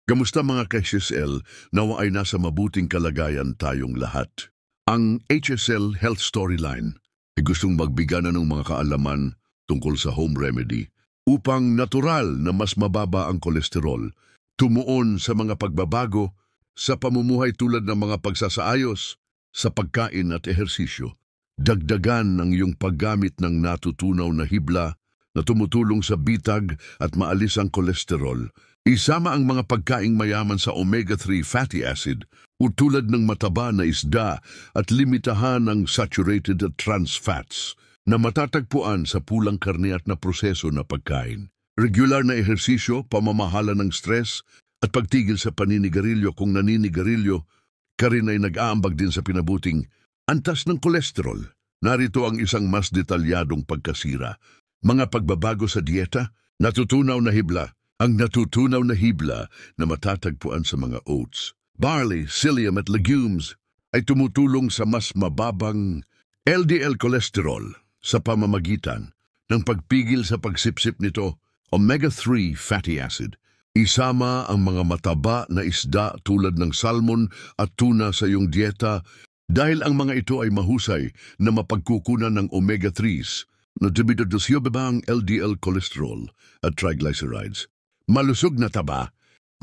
Kamusta mga ka-HSL? Nawa ay nasa mabuting kalagayan tayong lahat. Ang HSL Health Storyline ay gustong magbigay ng mga kaalaman tungkol sa home remedy upang natural na mas mababa ang kolesterol, tumuon sa mga pagbabago sa pamumuhay tulad ng mga pagsasaayos sa pagkain at ehersisyo. Dagdagan ang iyong paggamit ng natutunaw na hibla na tumutulong sa bitag at maalis ang kolesterol. Isama ang mga pagkaing mayaman sa omega-3 fatty acid o tulad ng mataba na isda at limitahan ang saturated at trans fats na matatagpuan sa pulang karne at na proseso na pagkain. Regular na ehersisyo, pamamahala ng stress at pagtigil sa paninigarilyo kung naninigarilyo ka rin ay nag-aambag din sa pinabuting antas ng kolesterol. Narito ang isang mas detalyadong pagkasira. Mga pagbabago sa dieta, natutunaw na hibla. Ang natutunaw na hibla na matatagpuan sa mga oats, barley, psyllium at legumes ay tumutulong sa mas mababang LDL cholesterol sa pamamagitan ng pagpigil sa pagsipsip nito, omega-3 fatty acid. Isama ang mga mataba na isda tulad ng salmon at tuna sa iyong dieta dahil ang mga ito ay mahusay na mapagkukunan ng omega-3s na dumidodosyo ang LDL cholesterol at triglycerides. Malusog na taba,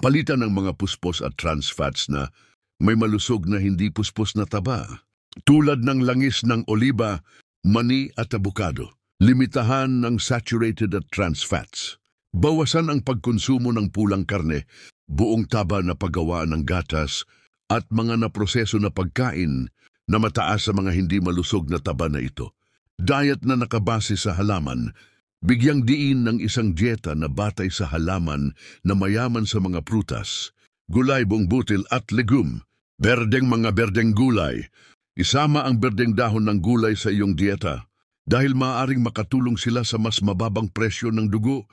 palitan ng mga puspos at trans fats na may malusog na hindi puspos na taba. Tulad ng langis ng oliba, mani at abukado. Limitahan ng saturated at trans fats. Bawasan ang pagkonsumo ng pulang karne, buong taba na paggawaan ng gatas at mga naproseso na pagkain na mataas sa mga hindi malusog na taba na ito. Diet na nakabase sa halaman. Bigyang diin ng isang dieta na batay sa halaman na mayaman sa mga prutas, gulay, buong butil at legum. Berdeng gulay. Isama ang berdeng dahon ng gulay sa iyong dieta dahil maaaring makatulong sila sa mas mababang presyo ng dugo,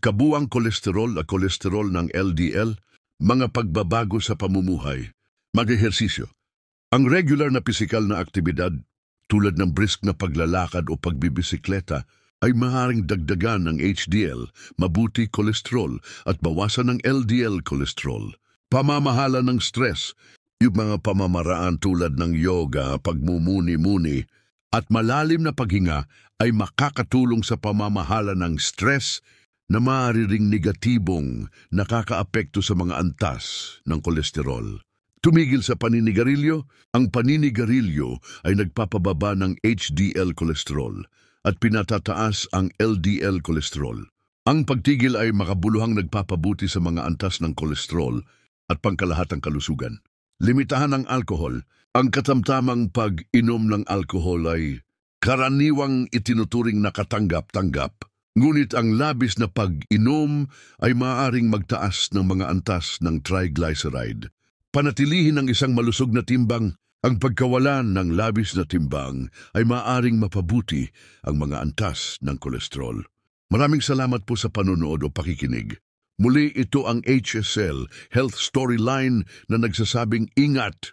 kabuang kolesterol at kolesterol ng LDL, mga pagbabago sa pamumuhay, mag-ehersisyo. Ang regular na pisikal na aktibidad tulad ng brisk na paglalakad o pagbibisikleta ay maaaring dagdagan ng HDL, mabuti kolesterol at bawasan ng LDL kolesterol. Pamamahala ng stress, yung mga pamamaraan tulad ng yoga, pagmumuni-muni at malalim na paghinga ay makakatulong sa pamamahala ng stress na maaari ring negatibong nakakaapekto sa mga antas ng kolesterol. Tumigil sa paninigarilyo, ang paninigarilyo ay nagpapababa ng HDL kolesterol at pinatataas ang LDL kolesterol. Ang pagtigil ay makabuluhang nagpapabuti sa mga antas ng kolesterol at pangkalahatang kalusugan. Limitahan ang alkohol. Ang katamtamang pag-inom ng alkohol ay karaniwang itinuturing na katanggap-tanggap, ngunit ang labis na pag-inom ay maaaring magtaas ng mga antas ng triglyceride. Panatilihin ang isang malusog na timbang. Ang pagkawalan ng labis na timbang ay maaaring mapabuti ang mga antas ng kolesterol. Maraming salamat po sa panonood o pakikinig. Muli ito ang HSL Health Storyline na nagsasabing ingat